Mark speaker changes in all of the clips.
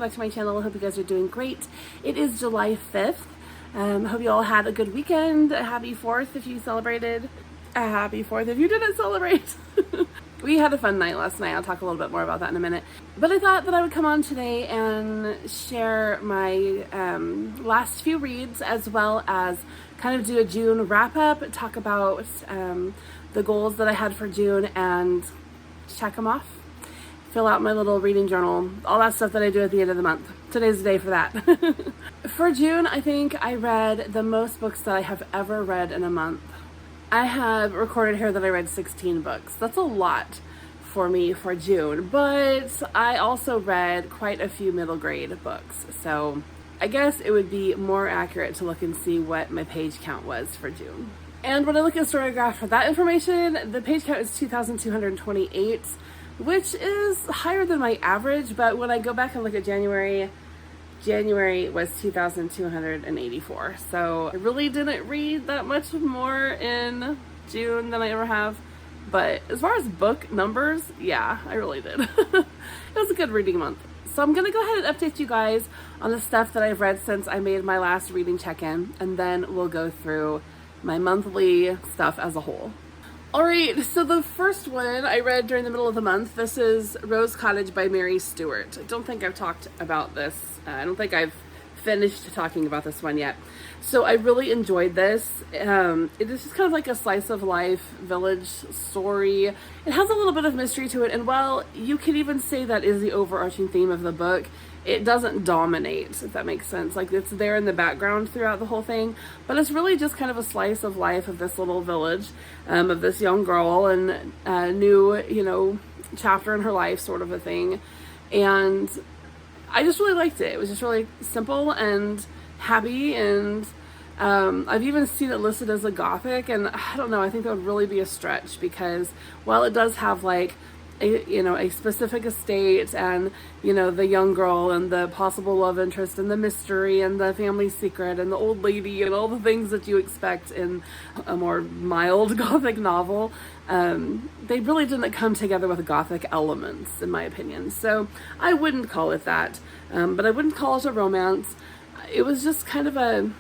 Speaker 1: back to my channel. I hope you guys are doing great. It is July 5th. Hope you all had a good weekend. A happy 4th if you celebrated. A happy 4th if you didn't celebrate. We had a fun night last night. I'll talk a little bit more about that in a minute. But I thought that I would come on today and share my last few reads, as well as kind of do a June wrap up, talk about the goals that I had for June and check them off. Fill out my little reading journal, all that stuff that I do at the end of the month. Today's the day for that. For June, I think I read the most books that I have ever read in a month. I have recorded here that I read 16 books. That's a lot for me for June, but I also read quite a few middle grade books. So I guess it would be more accurate to look and see what my page count was for June. And when I look at Storygraph for that information, the page count is 2,228, which is higher than my average, but when I go back and look at January was 2,284. So I really didn't read that much more in June than I ever have. But as far as book numbers, yeah, I really did. It was a good reading month. So I'm gonna go ahead and update you guys on the stuff that I've read since I made my last reading check-in, and then we'll go through my monthly stuff as a whole. Alright, so the first one I read during the middle of the month, this is Rose Cottage by Mary Stewart. I don't think I've talked about this. I don't think I've finished talking about this one yet. So I really enjoyed this. It is just kind of like a slice of life village story. It has a little bit of mystery to it, and while you could even say that is the overarching theme of the book, it doesn't dominate, if that makes sense. Like, it's there in the background throughout the whole thing, but it's really just kind of a slice of life of this little village, of this young girl, and a new, chapter in her life, sort of a thing. And I just really liked it. It was just really simple and happy, and I've even seen it listed as a gothic, and I don't know, I think that would really be a stretch, because while it does have like a specific estate, and the young girl and the possible love interest and the mystery and the family secret and the old lady and all the things that you expect in a more mild gothic novel, they really didn't come together with gothic elements, in my opinion. So I wouldn't call it that, but I wouldn't call it a romance. It was just kind of it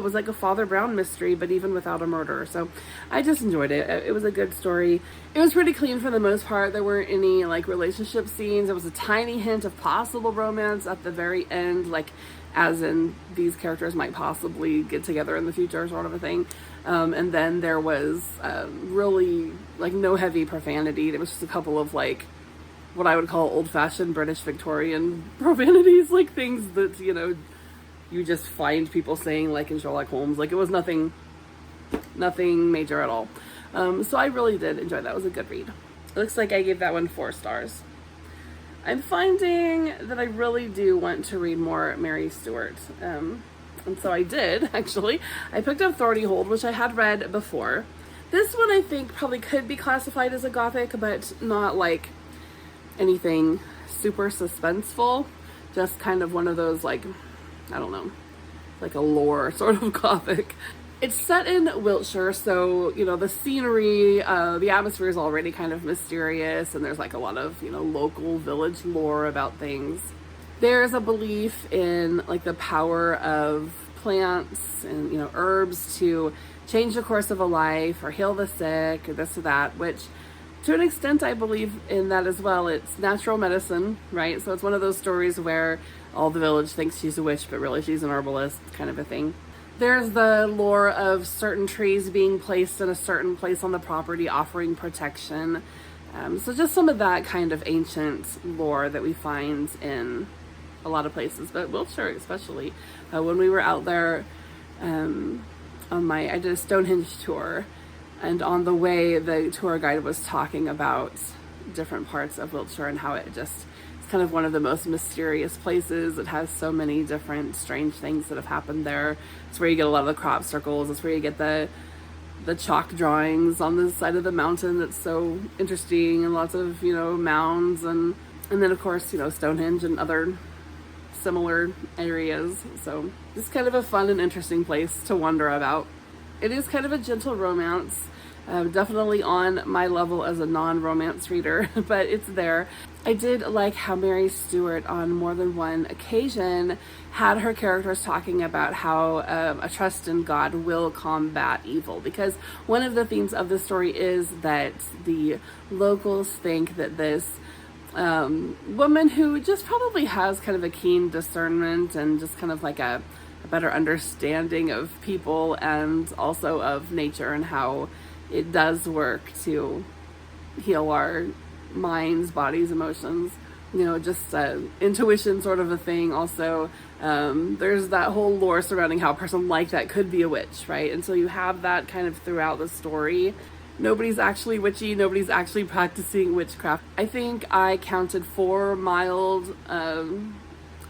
Speaker 1: was like a Father Brown mystery, but even without a murder. So I just enjoyed it. It was a good story. It was pretty clean for the most part. There weren't any like relationship scenes. There was a tiny hint of possible romance at the very end, like as in these characters might possibly get together in the future, sort of a thing. And then there was really like no heavy profanity. There was just a couple of like what I would call old-fashioned British Victorian profanities, like things that, you just find people saying, like in Sherlock Holmes. Like, it was nothing major at all. So I really did enjoy that. It was a good read. It looks like I gave that one 4 stars. I'm finding that I really do want to read more Mary Stewart. And so I did, actually. I picked up Thornyhold, which I had read before. This one I think probably could be classified as a gothic, but not like anything super suspenseful. Just kind of one of those, like, I don't know, like a lore sort of gothic. It's set in Wiltshire, so, the scenery, the atmosphere is already kind of mysterious, and there's like a lot of, local village lore about things. There's a belief in like the power of plants and, herbs to change the course of a life or heal the sick or this or that, which to an extent I believe in that as well. It's natural medicine, right? So it's one of those stories where all the village thinks she's a witch, but really she's an herbalist, kind of a thing. There's the lore of certain trees being placed in a certain place on the property, offering protection. So just some of that kind of ancient lore that we find in a lot of places, but Wiltshire especially. When we were out there I did a Stonehenge tour, and on the way the tour guide was talking about different parts of Wiltshire and how it's kind of one of the most mysterious places. It has so many different strange things that have happened there. It's where you get a lot of the crop circles. It's where you get the chalk drawings on the side of the mountain that's so interesting, and lots of, mounds, and then of course, Stonehenge and other similar areas. So it's kind of a fun and interesting place to wonder about. It is kind of a gentle romance. Definitely on my level as a non-romance reader, but it's there. I did like how Mary Stewart, on more than one occasion, had her characters talking about how a trust in God will combat evil. Because one of the themes of the story is that the locals think that this woman who just probably has kind of a keen discernment and just kind of like a better understanding of people and also of nature and how it does work to heal our minds, bodies, emotions, just intuition sort of a thing. Also, there's that whole lore surrounding how a person like that could be a witch, right? And so you have that kind of throughout the story. Nobody's actually witchy, nobody's actually practicing witchcraft. I think I counted 4 mild,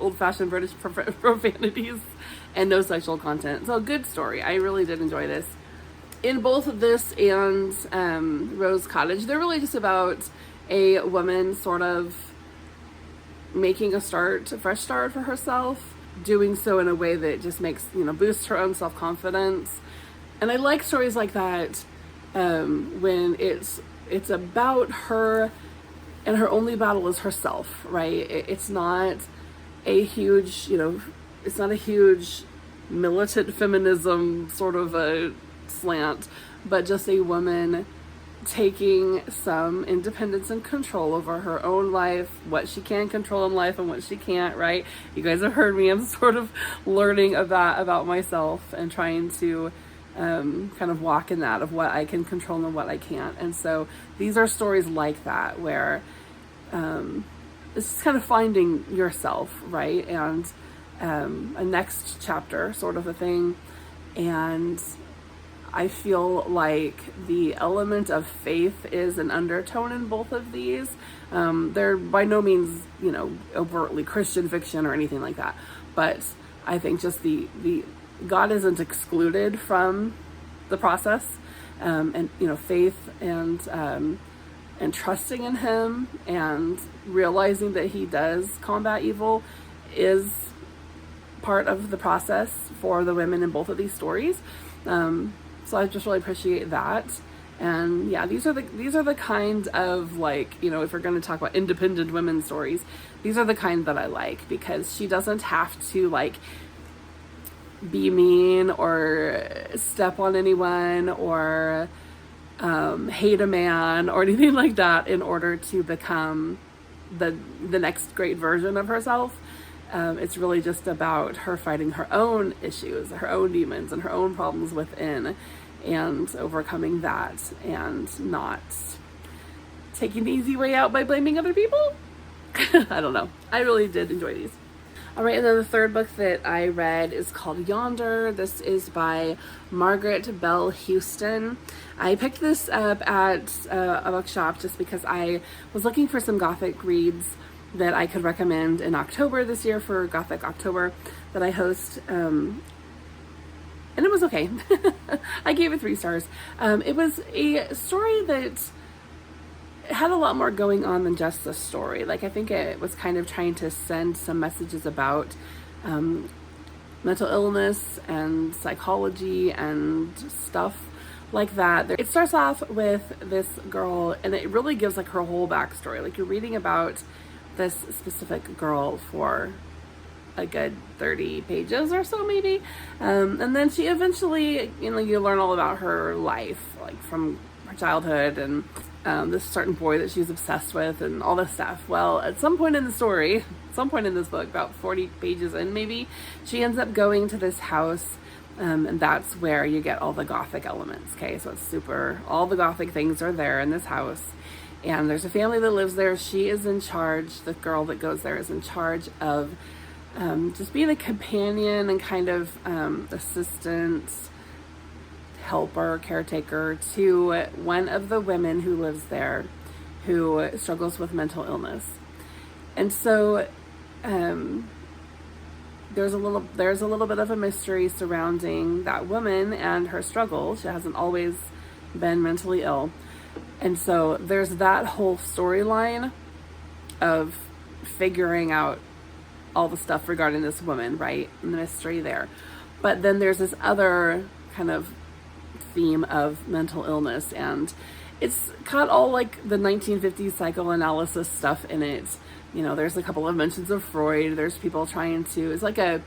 Speaker 1: old-fashioned British profanities and no sexual content. So good story. I really did enjoy this. In both this and Rose Cottage, they're really just about a woman sort of making a fresh start for herself, doing so in a way that just makes, boosts her own self-confidence. And I like stories like that when it's about her and her only battle is herself, right? It's not a huge, it's not a huge militant feminism sort of a slant, but just a woman taking some independence and control over her own life, what she can control in life and what she can't, right? You guys have heard me, I'm sort of learning about myself and trying to kind of walk in that of what I can control and what I can't. And so these are stories like that where it's kind of finding yourself, right? And a next chapter sort of a thing. And I feel like the element of faith is an undertone in both of these. They're by no means, overtly Christian fiction or anything like that. But I think just the God isn't excluded from the process, and faith and trusting in Him and realizing that He does combat evil is part of the process for the women in both of these stories. So I just really appreciate that. And yeah, these are the kind of, like, if we're going to talk about independent women's stories, these are the kind that I like, because she doesn't have to like be mean or step on anyone or hate a man or anything like that in order to become the next great version of herself. It's really just about her fighting her own issues, her own demons, and her own problems within, and overcoming that, and not taking the easy way out by blaming other people. I don't know. I really did enjoy these. All right, and then the third book that I read is called Yonder. This is by Margaret Bell Houston. I picked this up at a bookshop just because I was looking for some Gothic reads that I could recommend in October this year for Gothic October that I host. And it was okay. I gave it 3 stars. It was a story that had a lot more going on than just the story. Like, I think it was kind of trying to send some messages about mental illness and psychology and stuff like that. It starts off with this girl, and it really gives like her whole backstory. Like, you're reading about this specific girl for a good 30 pages or so maybe, and then she eventually, you learn all about her life, like from her childhood and this certain boy that she's obsessed with and all this stuff. Well, at some point in the story, some point in this book, about 40 pages in maybe, she ends up going to this house, and that's where you get all the Gothic elements. Okay, so it's all the Gothic things are there in this house. And there's a family that lives there. She is in charge, the girl that goes there is in charge of just being a companion and kind of assistant, helper, caretaker to one of the women who lives there who struggles with mental illness. And so there's a little bit of a mystery surrounding that woman and her struggle. She hasn't always been mentally ill. And so there's that whole storyline of figuring out all the stuff regarding this woman, right? And the mystery there. But then there's this other kind of theme of mental illness, and it's got all like the 1950s psychoanalysis stuff in it. There's a couple of mentions of Freud. There's people trying to, it's like a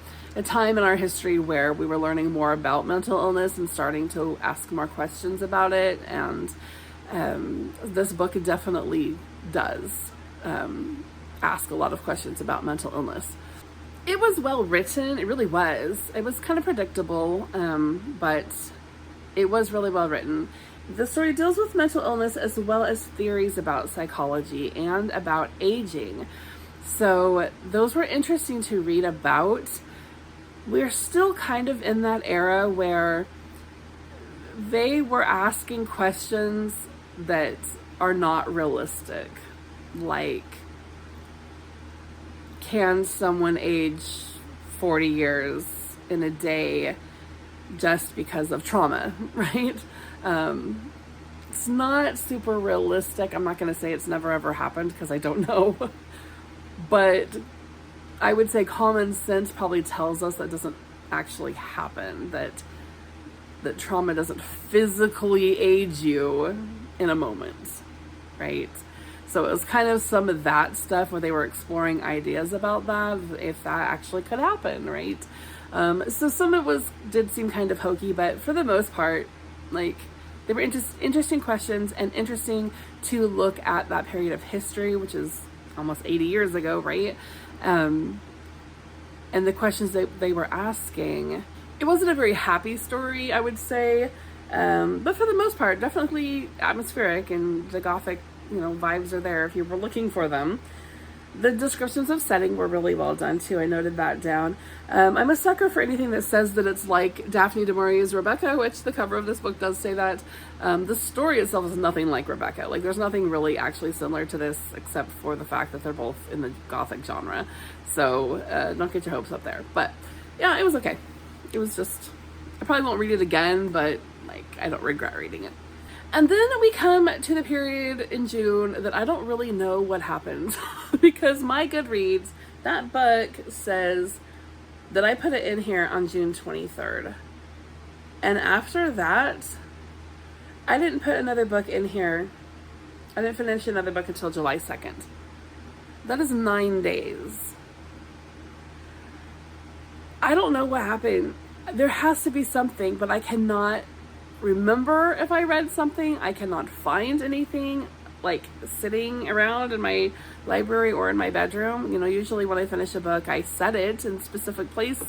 Speaker 1: time in our history where we were learning more about mental illness and starting to ask more questions about it. And this book definitely does ask a lot of questions about mental illness. It was well written. It really was. It was kind of predictable, but it was really well written. The story deals with mental illness as well as theories about psychology and about aging. So those were interesting to read about. We're still kind of in that era where they were asking questions that are not realistic. Like, can someone age 40 years in a day just because of trauma, right? It's not super realistic. I'm not going to say it's never ever happened because I don't know. But I would say common sense probably tells us that doesn't actually happen, that trauma doesn't physically age you in a moment, right? So it was kind of some of that stuff where they were exploring ideas about that, if that actually could happen, right? So some of it did seem kind of hokey, but for the most part, like, they were interesting questions and interesting to look at that period of history, which is almost 80 years ago, right? And the questions that they were asking. It wasn't a very happy story, I would say, but for the most part, definitely atmospheric, and the Gothic, vibes are there if you were looking for them. The descriptions of setting were really well done too. I noted that down. I'm a sucker for anything that says that it's like Daphne du Maurier's Rebecca, which the cover of this book does say that. The story itself is nothing like Rebecca. Like, there's nothing really actually similar to this except for the fact that they're both in the Gothic genre. So don't get your hopes up there. But yeah, it was okay. It was just, I probably won't read it again, but like, I don't regret reading it. And then we come to the period in June that I don't really know what happened because my Goodreads, that book says that I put it in here on June 23rd. And after that, I didn't put another book in here. I didn't finish another book until July 2nd. That is 9 days. I don't know what happened. There has to be something, but I cannot remember if I read something. I cannot find anything like sitting around in my library or in my bedroom. Usually when I finish a book, I set it in a specific place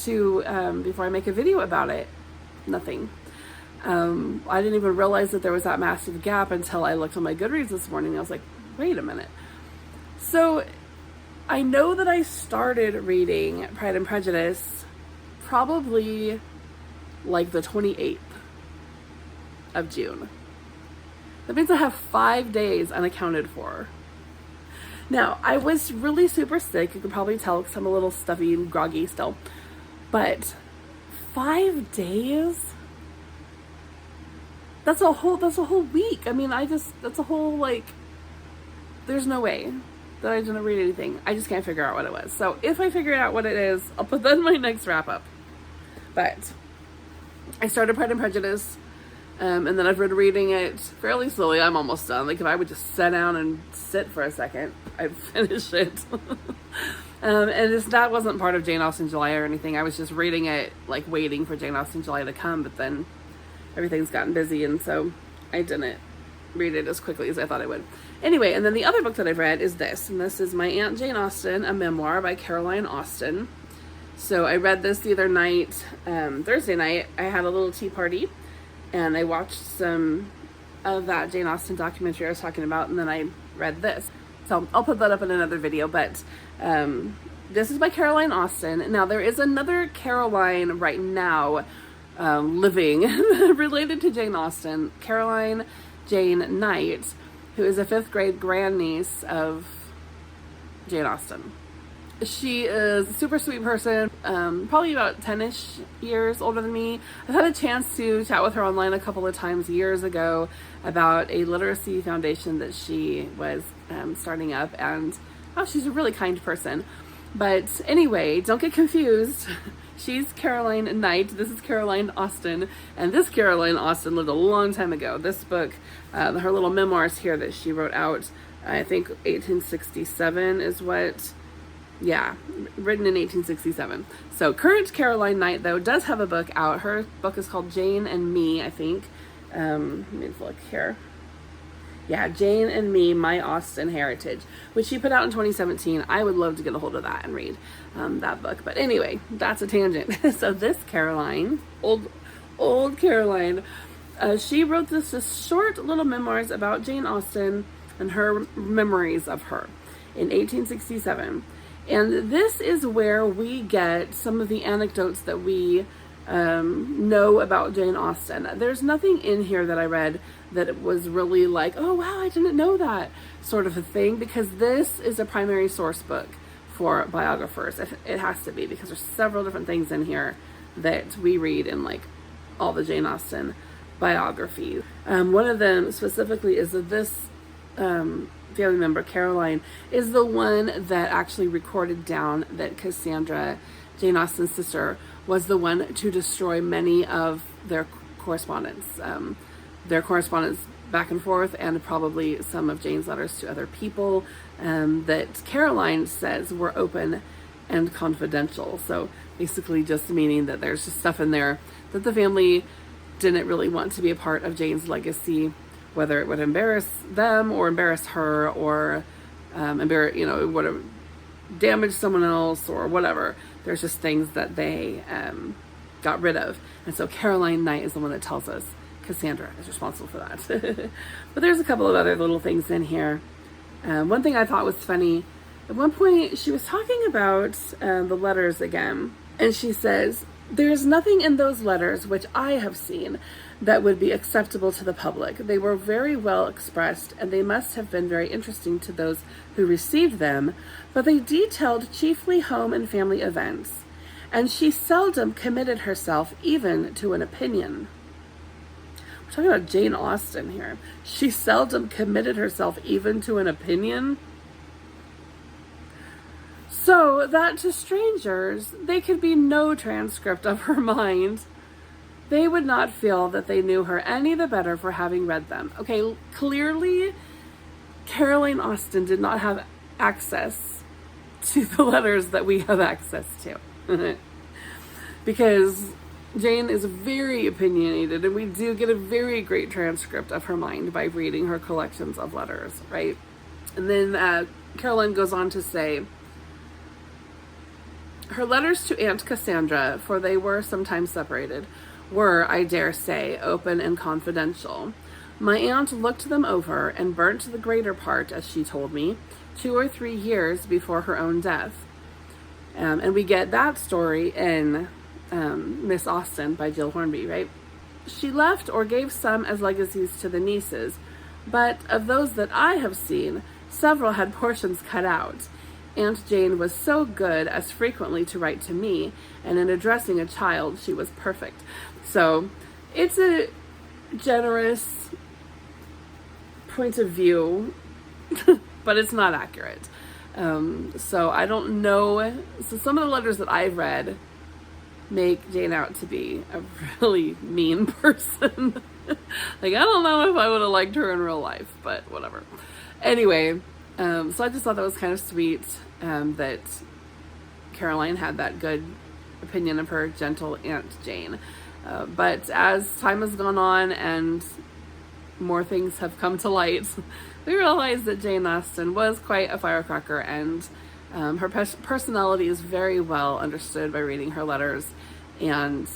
Speaker 1: to before I make a video about it. Nothing. I didn't even realize that there was that massive gap until I looked on my Goodreads this morning. I was like, wait a minute. So I know that I started reading Pride and Prejudice probably like the 28th of June. That means I have 5 days unaccounted for. Now, I was really super sick. You can probably tell because I'm a little stuffy and groggy still. But 5 days? That's a whole week. I mean, that's a whole, like, there's no way that I didn't read anything. I just can't figure out what it was. So if I figure out what it is, I'll put that in my next wrap up. But I started Pride and Prejudice, and then I've been reading it fairly slowly. I'm almost done. Like, if I would just sit down and sit for a second, I'd finish it. And that wasn't part of Jane Austen July or anything. I was just reading it, like, waiting for Jane Austen July to come, but then everything's gotten busy, and so I didn't read it as quickly as I thought I would. Anyway, and then the other book that I've read is this, and this is My Aunt Jane Austen, a memoir by Caroline Austen. So I read this the other night, Thursday night. I had a little tea party, and I watched some of that Jane Austen documentary I was talking about, and then I read this. So I'll put that up in another video, but this is by Caroline Austen. Now, there is another Caroline right now living related to Jane Austen, Caroline Jane Knight, who is a 5th grade grandniece of Jane Austen. She is a super sweet person, probably about 10-ish years older than me. I've had a chance to chat with her online a couple of times years ago about a literacy foundation that she was starting up, and she's a really kind person. But anyway, don't get confused. She's Caroline Knight. This is Caroline Austen. And this Caroline Austen lived a long time ago. This book, her little memoirs here that she wrote out, I think 1867 is what, yeah, written in 1867. So current Caroline Knight, though, does have a book out. Her book is called Jane and Me, I think. Let me look here. Yeah, Jane and Me, My Austen Heritage, which she put out in 2017. I would love to get a hold of that and read that book. But anyway, that's a tangent. So this Caroline, old Caroline, she wrote this short little memoirs about Jane Austen and her memories of her in 1867. And this is where we get some of the anecdotes that we know about Jane Austen. There's nothing in here that I read that was really like, oh wow, I didn't know that sort of a thing, because this is a primary source book for biographers. It has to be, because there's several different things in here that we read in like all the Jane Austen biographies. One of them specifically is that this family member, Caroline, is the one that actually recorded down that Cassandra, Jane Austen's sister, was the one to destroy many of their correspondence back and forth, and probably some of Jane's letters to other people that Caroline says were open and confidential. So basically just meaning that there's just stuff in there that the family didn't really want to be a part of Jane's legacy, whether it would embarrass them or embarrass her, or it would have damaged someone else or whatever. There's just things that they got rid of. And so Caroline Knight is the one that tells us Cassandra is responsible for that. But there's a couple of other little things in here. One thing I thought was funny, at one point she was talking about the letters again, and she says, "There's nothing in those letters which I have seen that would be acceptable to the public. They were very well expressed, and they must have been very interesting to those who received them, but they detailed chiefly home and family events, and she seldom committed herself even to an opinion." We're talking about Jane Austen here. She seldom committed herself even to an opinion. So that to strangers, they could be no transcript of her mind. They would not feel that they knew her any the better for having read them. Okay, clearly, Caroline Austen did not have access to the letters that we have access to. Because Jane is very opinionated, and we do get a very great transcript of her mind by reading her collections of letters, right? And then Caroline goes on to say, her letters to Aunt Cassandra, for they were sometimes separated, were, I dare say, open and confidential. My aunt looked them over and burnt the greater part, as she told me, 2 or 3 years before her own death. And we get that story in Miss Austen by Jill Hornby, right? She left or gave some as legacies to the nieces, but of those that I have seen, several had portions cut out. Aunt Jane was so good as frequently to write to me, and in addressing a child, she was perfect. So it's a generous point of view, but it's not accurate. So I don't know. So some of the letters that I've read make Jane out to be a really mean person. Like, I don't know if I would have liked her in real life, but whatever. Anyway, so I just thought that was kind of sweet, that Caroline had that good opinion of her gentle Aunt Jane. But as time has gone on and more things have come to light, we realize that Jane Austen was quite a firecracker, and her personality is very well understood by reading her letters, and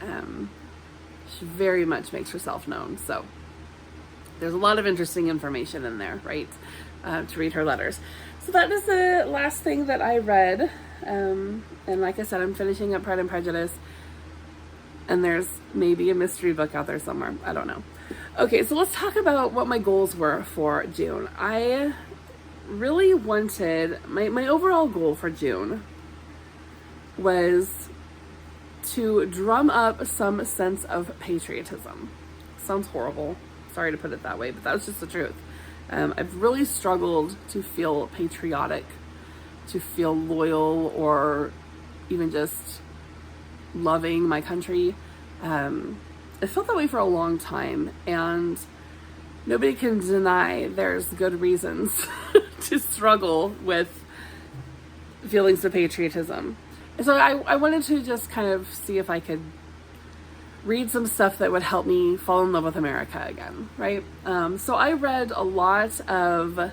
Speaker 1: she very much makes herself known. So there's a lot of interesting information in there, right, to read her letters. So that is the last thing that I read. And like I said, I'm finishing up Pride and Prejudice, and there's maybe a mystery book out there somewhere. I don't know. Okay, so let's talk about what my goals were for June. I really wanted, my overall goal for June was to drum up some sense of patriotism. Sounds horrible. Sorry to put it that way, but that's just the truth. I've really struggled to feel patriotic, to feel loyal, or even just loving my country. It felt that way for a long time, and nobody can deny there's good reasons to struggle with feelings of patriotism. And so I wanted to just kind of see if I could read some stuff that would help me fall in love with America again, right? So I read a lot of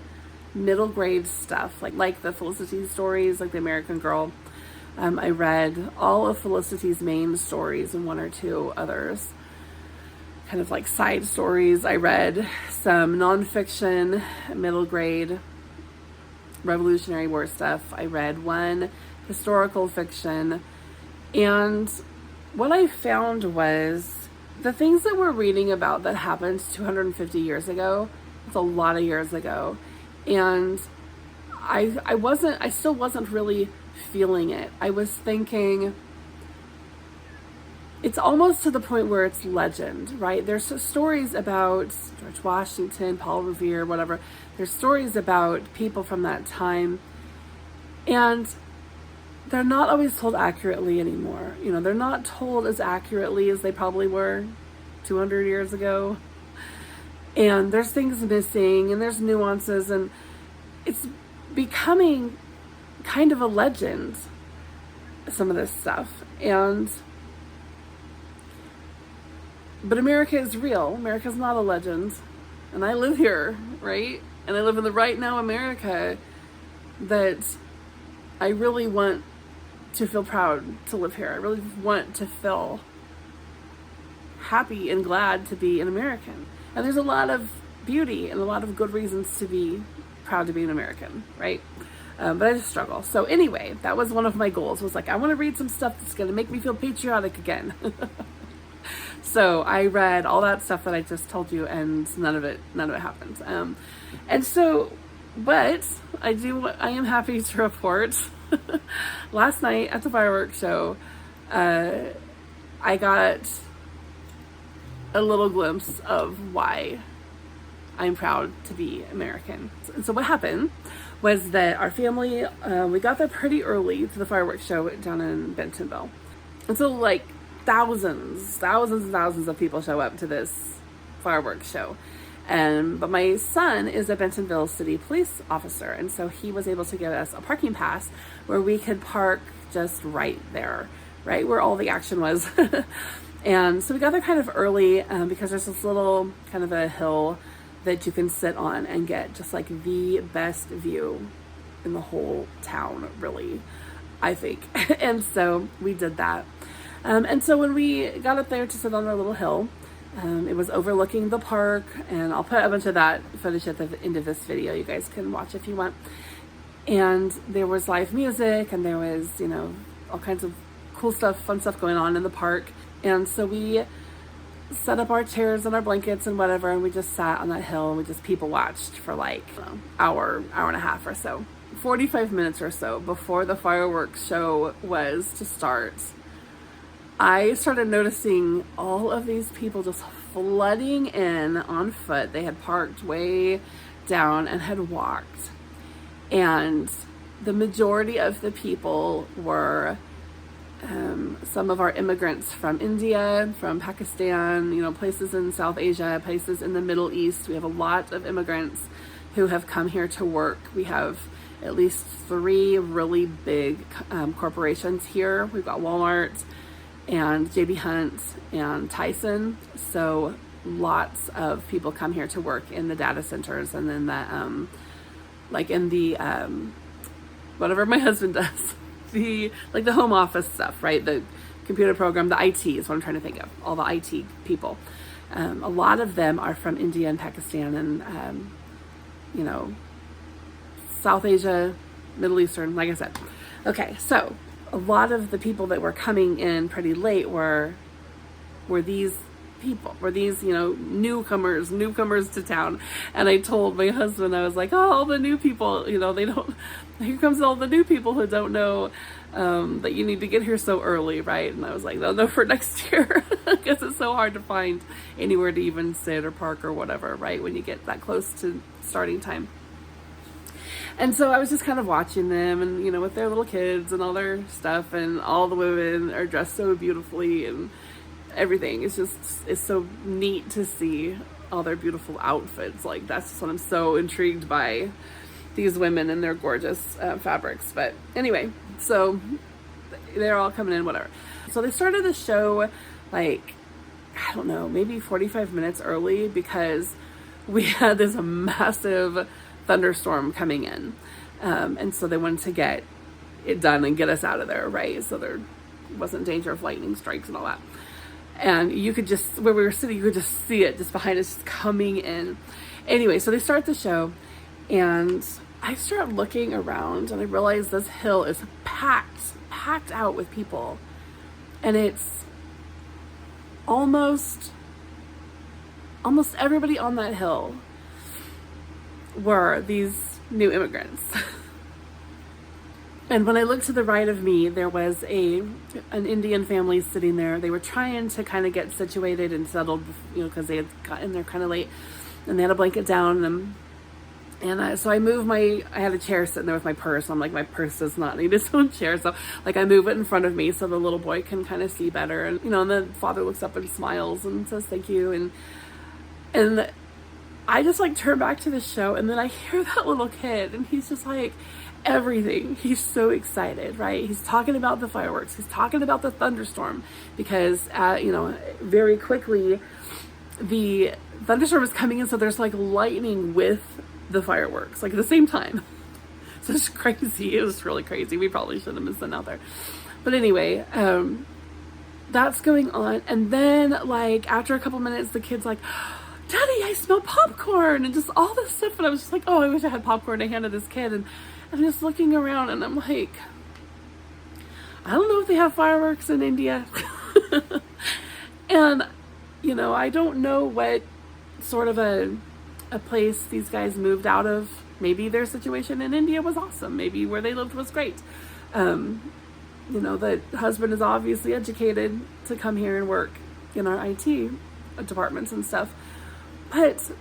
Speaker 1: middle grade stuff, like the Felicity stories, like The American Girl. I read all of Felicity's main stories and one or two others, kind of like side stories. I read some nonfiction, middle grade, Revolutionary War stuff. I read one historical fiction, and what I found was the things that we're reading about that happened 250 years ago, it's a lot of years ago, and I still wasn't really feeling it. I was thinking, it's almost to the point where it's legend, right? There's stories about George Washington, Paul Revere, whatever. There's stories about people from that time, and they're not always told accurately anymore. You know, they're not told as accurately as they probably were 200 years ago. And there's things missing, and there's nuances, and it's becoming kind of a legend, some of this stuff. But America is real. America's not a legend. And I live here, right? And I live in the right now America that I really want to feel proud to live here. I really want to feel happy and glad to be an American. And there's a lot of beauty and a lot of good reasons to be proud to be an American, right? But I just struggle. So anyway, that was one of my goals, was like, I want to read some stuff that's going to make me feel patriotic again. So I read all that stuff that I just told you, and none of it happened. But I am happy to report last night at the fireworks show, I got a little glimpse of why I'm proud to be American. So what happened was that our family, we got there pretty early to the fireworks show down in Bentonville. And so like thousands of people show up to this fireworks show. But my son is a Bentonville City Police officer, and so he was able to get us a parking pass where we could park just right there, right where all the action was. And so we got there kind of early because there's this little kind of a hill that you can sit on and get just like the best view in the whole town, really, I think. And so we did that. And so when we got up there to sit on our little hill, it was overlooking the park, and I'll put a bunch of that footage at the end of this video. You guys can watch if you want. And there was live music, and there was, you know, all kinds of cool stuff, fun stuff going on in the park. And so we set up our chairs and our blankets and whatever, and we just sat on that hill and we just people watched for like an hour and a half or so. 45 minutes or so before the fireworks show was to start, I started noticing all of these people just flooding in on foot. They had parked way down and had walked. And the majority of the people were some of our immigrants from India, from Pakistan, you know, places in South Asia, places in the Middle East. We have a lot of immigrants who have come here to work. We have at least 3 really big corporations here. We've got Walmart and JB Hunt and Tyson. So lots of people come here to work in the data centers, and then the like in the whatever my husband does, the home office stuff, right? The computer program, the IT is what I'm trying to think of. All the IT people. A lot of them are from India and Pakistan and you know, South Asia, Middle Eastern, like I said. Okay, so a lot of the people that were coming in pretty late were these people, were these, you know, newcomers to town. And I told my husband, I was like, oh, all the new people, you know, here comes all the new people who don't know that you need to get here so early, right? And I was like, they'll know for next year, because it's so hard to find anywhere to even sit or park or whatever, right, when you get that close to starting time. And so I was just kind of watching them, and you know, with their little kids and all their stuff, and all the women are dressed so beautifully, and everything. It's so neat to see all their beautiful outfits. Like, that's just what I'm so intrigued by, these women and their gorgeous fabrics. But anyway, so they're all coming in, whatever. So they started the show like, I don't know, maybe 45 minutes early, because we had this massive thunderstorm coming in. And so they wanted to get it done and get us out of there, right? So there wasn't danger of lightning strikes and all that. And you could just, where we were sitting, you could just see it just behind us, just coming in. Anyway, so they start the show, and I start looking around, and I realize this hill is packed out with people. And it's almost everybody on that hill were these new immigrants. And when I looked to the right of me, there was an Indian family sitting there. They were trying to kind of get situated and settled, you know, because they had gotten there kind of late, and they had a blanket down. And so I moved I had a chair sitting there with my purse. I'm like, my purse does not need its own chair. So like, I move it in front of me so the little boy can kind of see better. And, you know, and the father looks up and smiles and says, thank you. And I just like turn back to the show, and then I hear that little kid, and he's just like, everything. He's so excited, right? He's talking about the fireworks. He's talking about the thunderstorm, because, you know, very quickly the thunderstorm is coming in. So there's like lightning with the fireworks, like at the same time. So it's crazy. It was really crazy. We probably shouldn't have been out there. But anyway, that's going on. And then like after a couple minutes, the kid's like, Daddy, I smell popcorn, and just all this stuff. And I was just like, oh, I wish I had popcorn to hand to this kid. And I'm just looking around, and I'm like, I don't know if they have fireworks in India. And, you know, I don't know what sort of a place these guys moved out of. Maybe their situation in India was awesome. Maybe where they lived was great. You know, the husband is obviously educated to come here and work in our IT departments and stuff. But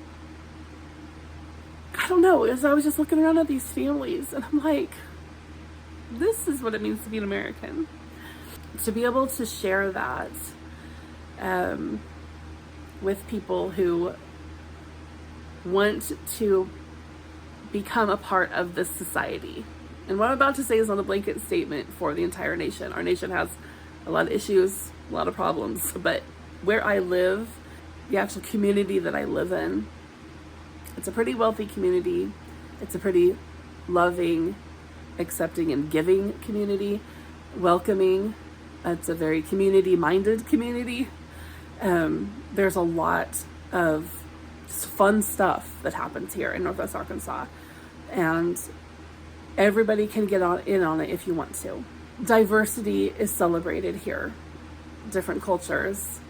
Speaker 1: I don't know, as I was just looking around at these families, and I'm like, this is what it means to be an American. To be able to share that with people who want to become a part of this society. And what I'm about to say is not a blanket statement for the entire nation. Our nation has a lot of issues, a lot of problems, but where I live, the actual community that I live in, it's a pretty wealthy community. It's a pretty loving, accepting, and giving community, welcoming. It's a very community-minded community. There's a lot of fun stuff that happens here in Northwest Arkansas, and everybody can get in on it if you want to. Diversity is celebrated here. Different cultures,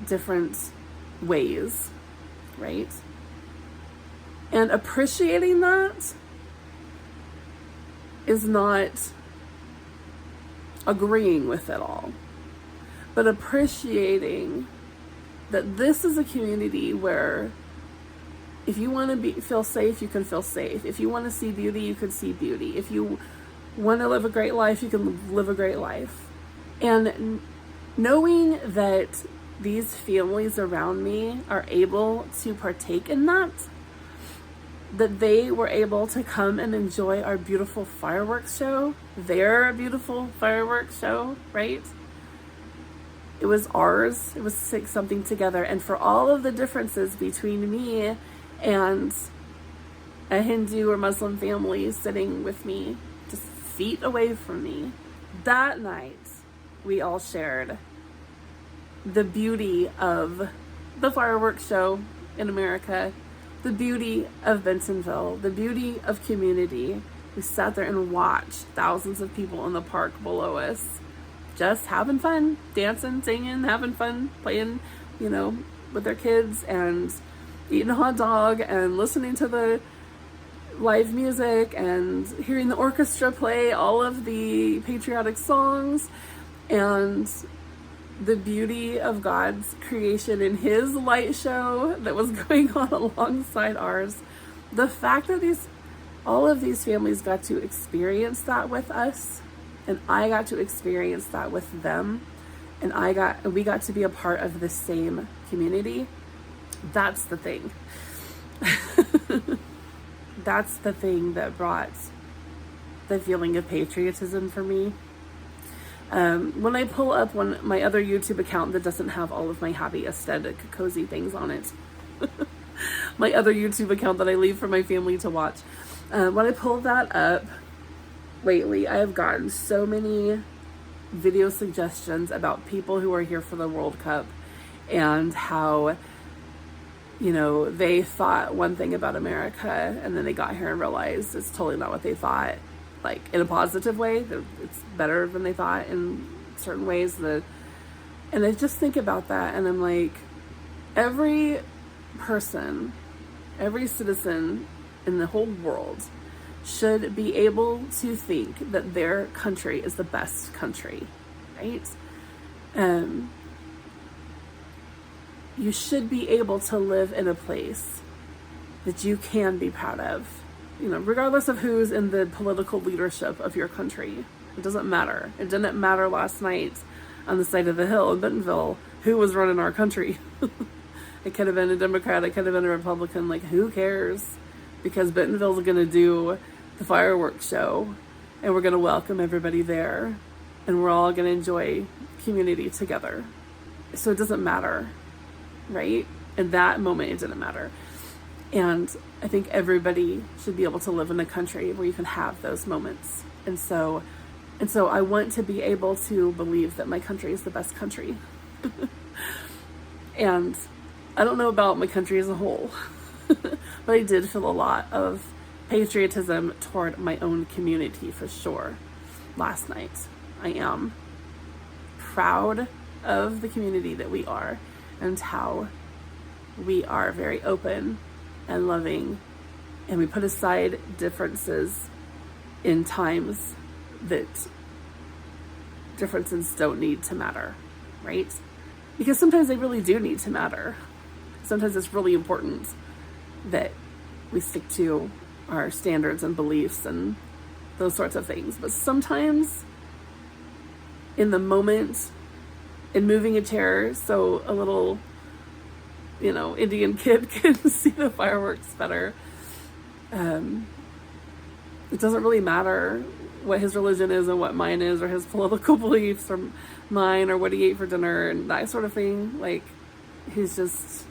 Speaker 1: different ways, right? And appreciating that is not agreeing with it all, but appreciating that this is a community where if you want to feel safe, you can feel safe. If you want to see beauty, you can see beauty. If you want to live a great life, you can live a great life. And knowing that these families around me are able to partake in that they were able to come and enjoy our beautiful fireworks show, their beautiful fireworks show, right? It was ours. It was something together. And for all of the differences between me and a Hindu or Muslim family sitting with me, just feet away from me, that night we all shared the beauty of the fireworks show in America, the beauty of Bentonville, the beauty of community. We sat there and watched thousands of people in the park below us, just having fun, dancing, singing, having fun, playing, you know, with their kids and eating a hot dog and listening to the live music and hearing the orchestra play all of the patriotic songs and the beauty of God's creation in his light show that was going on alongside ours. The fact that these all of these families got to experience that with us, and I got to experience that with them, and we got to be a part of the same community. That's the thing. That's the thing that brought the feeling of patriotism for me. When I pull up my other YouTube account that doesn't have all of my happy, aesthetic, cozy things on it, my other YouTube account that I leave for my family to watch, when I pull that up lately, I have gotten so many video suggestions about people who are here for the World Cup and how, you know, they thought one thing about America and then they got here and realized it's totally not what they thought, like in a positive way, that it's better than they thought in certain ways. And I just think about that, and I'm like, every person, every citizen in the whole world should be able to think that their country is the best country, right? You should be able to live in a place that you can be proud of, you know, regardless of who's in the political leadership of your country. It doesn't matter. It didn't matter last night on the side of the hill in Bentonville who was running our country. It could have been a Democrat, it could have been a Republican, like who cares? Because Bentonville's going to do the fireworks show, and we're going to welcome everybody there, and we're all going to enjoy community together. So it doesn't matter, right? In that moment, it didn't matter. And I think everybody should be able to live in a country where you can have those moments. And so I want to be able to believe that my country is the best country. And I don't know about my country as a whole, but I did feel a lot of patriotism toward my own community for sure last night. I am proud of the community that we are and how we are very open and loving, and we put aside differences in times that differences don't need to matter, right? Because sometimes they really do need to matter. Sometimes it's really important that we stick to our standards and beliefs and those sorts of things. But sometimes in the moment, in moving a chair so a little, you know, Indian kid can see the fireworks better, it doesn't really matter what his religion is and what mine is, or his political beliefs or mine, or what he ate for dinner and that sort of thing. Like, he's just,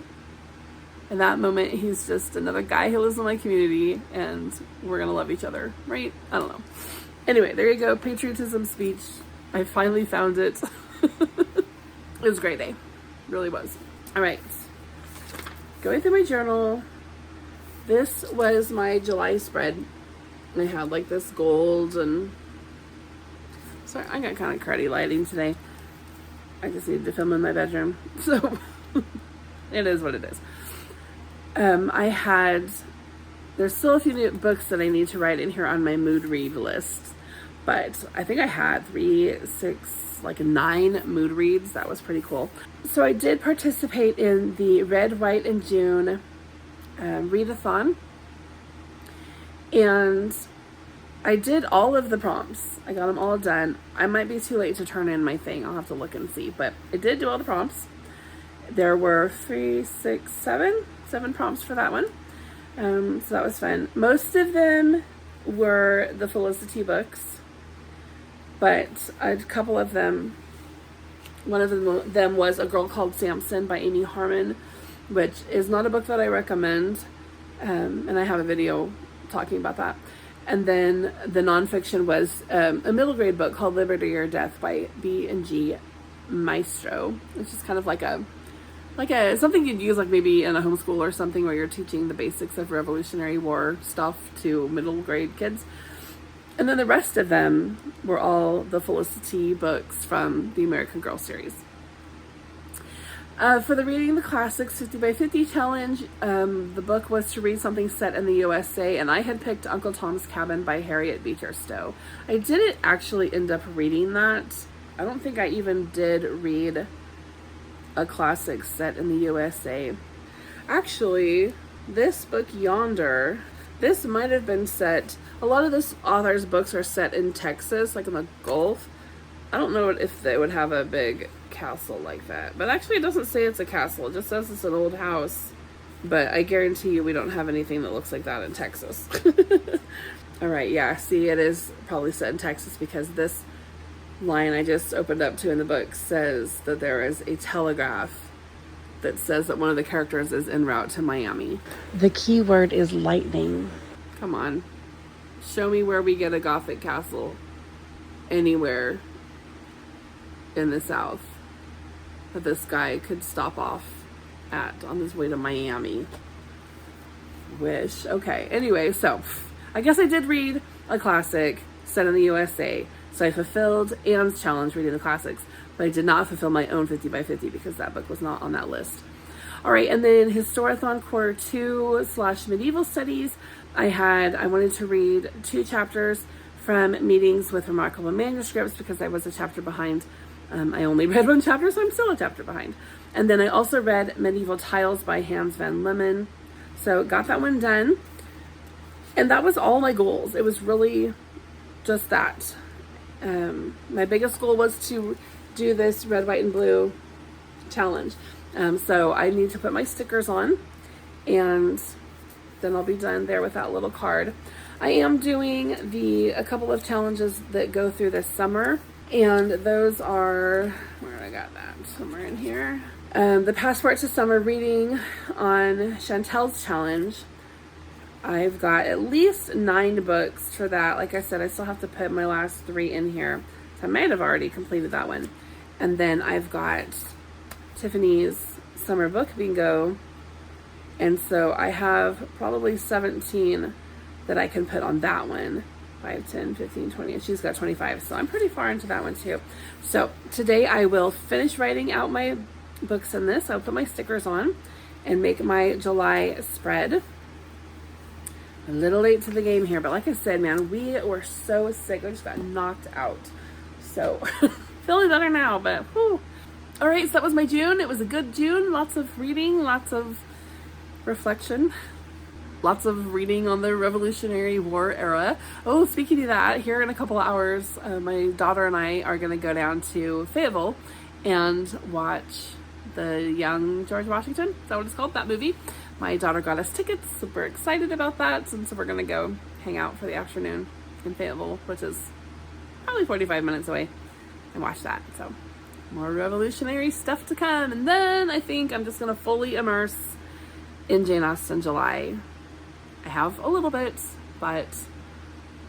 Speaker 1: in that moment, he's just another guy who lives in my community, and we're gonna love each other, right? I don't know. Anyway, there you go. Patriotism speech. I finally found it. It was a great day. It really was. All right. Going through my journal. This was my July spread. I had like this gold and... Sorry, I got kind of cruddy lighting today. I just needed to film in my bedroom. So, it is what it is. There's still a few new books that I need to write in here on my mood read list, but I think I had 9 mood reads. That was pretty cool. So I did participate in the Red, White, and June readathon, and I did all of the prompts. I got them all done. I might be too late to turn in my thing. I'll have to look and see, but I did do all the prompts. There were 7 prompts for that one. So that was fun. Most of them were the Felicity books, but a couple of them, one of them was A Girl Called Samson by Amy Harmon, which is not a book that I recommend, and I have a video talking about that. And then the nonfiction was a middle grade book called Liberty or Death by B&G Maestro, which is kind of like a something you'd use like maybe in a homeschool or something, where you're teaching the basics of Revolutionary War stuff to middle grade kids. And then the rest of them were all the Felicity books from the American Girl series. For the Reading the Classics 50 by 50 challenge, the book was to read something set in the USA, and I had picked Uncle Tom's Cabin by Harriet Beecher Stowe. I didn't actually end up reading that. I don't think I even did read a classic set in the USA. Actually, this book, Yonder, This might have been set, a lot of this author's books are set in Texas, like in the Gulf. I don't know if they would have a big castle like that. But actually it doesn't say it's a castle. It just says it's an old house. But I guarantee you we don't have anything that looks like that in Texas. Alright, yeah, see, it is probably set in Texas because this line I just opened up to in the book says that there is a telegraph that says that one of the characters is en route to Miami. The key word is lightning. Come on. Show me where we get a Gothic castle anywhere in the South that this guy could stop off at on his way to Miami. Wish. Okay, anyway, so I guess I did read a classic set in the USA. So I fulfilled Anne's challenge reading the classics, but I did not fulfill my own 50 by 50 because that book was not on that list. All right, and then Historathon Quarter 2 / Medieval Studies. I wanted to read 2 chapters from Meetings with Remarkable Manuscripts because I was a chapter behind. I only read 1 chapter, so I'm still a chapter behind. And then I also read Medieval Tiles by Hans van Lemmen. So got that one done. And that was all my goals. It was really just that. My biggest goal was to do this red, white, and blue challenge. So I need to put my stickers on and then I'll be done there with that little card. I am doing a couple of challenges that go through this summer, and those are, where I got that? Somewhere in here. The Passport to Summer reading on Chantel's challenge. I've got at least 9 books for that. Like I said, I still have to put my last 3 in here. So I might have already completed that one. And then I've got Tiffany's Summer Book Bingo. And so I have probably 17 that I can put on that one. 5, 10, 15, 20, and she's got 25. So I'm pretty far into that one too. So today I will finish writing out my books in this. I'll put my stickers on and make my July spread. A little late to the game here, but like I said, man, we were so sick. I just got knocked out. So feeling better now, but whew. All right, so that was my June. It was a good June. Lots of reading, lots of reflection, lots of reading on the Revolutionary War era. Oh, speaking of that, here in a couple of hours, my daughter and I are going to go down to Fayetteville and watch the Young George Washington. Is that what it's called? That movie. My daughter got us tickets. Super excited about that. And so we're going to go hang out for the afternoon in Fayetteville, which is probably 45 minutes away, and watch that. So more revolutionary stuff to come. And then I think I'm just going to fully immerse in Jane Austen July. I have a little bit, but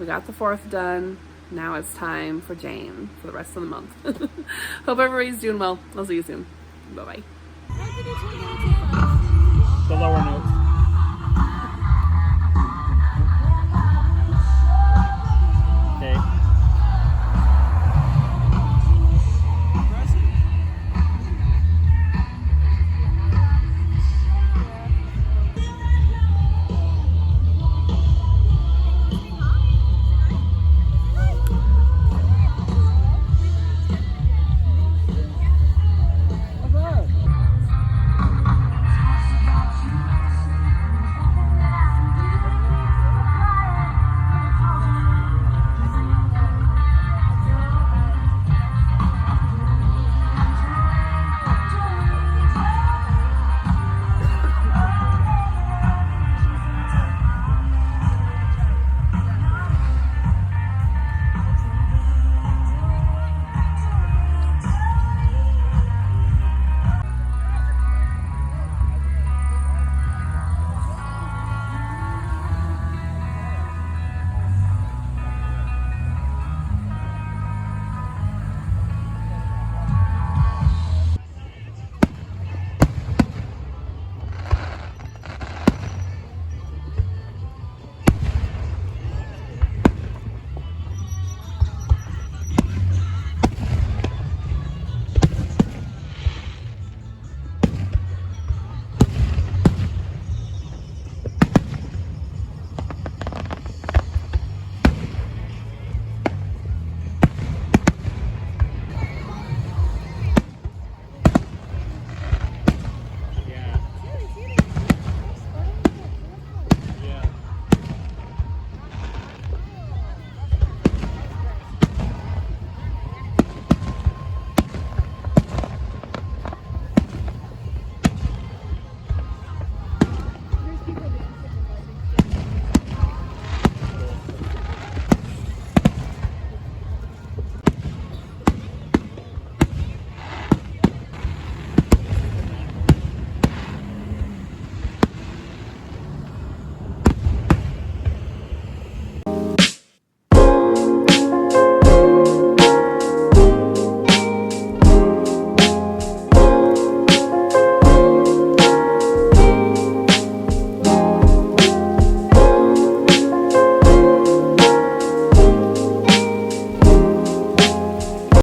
Speaker 1: we got the 4th done. Now it's time for Jane for the rest of the month. Hope everybody's doing well. I'll see you soon. Bye-bye.
Speaker 2: The lower notes.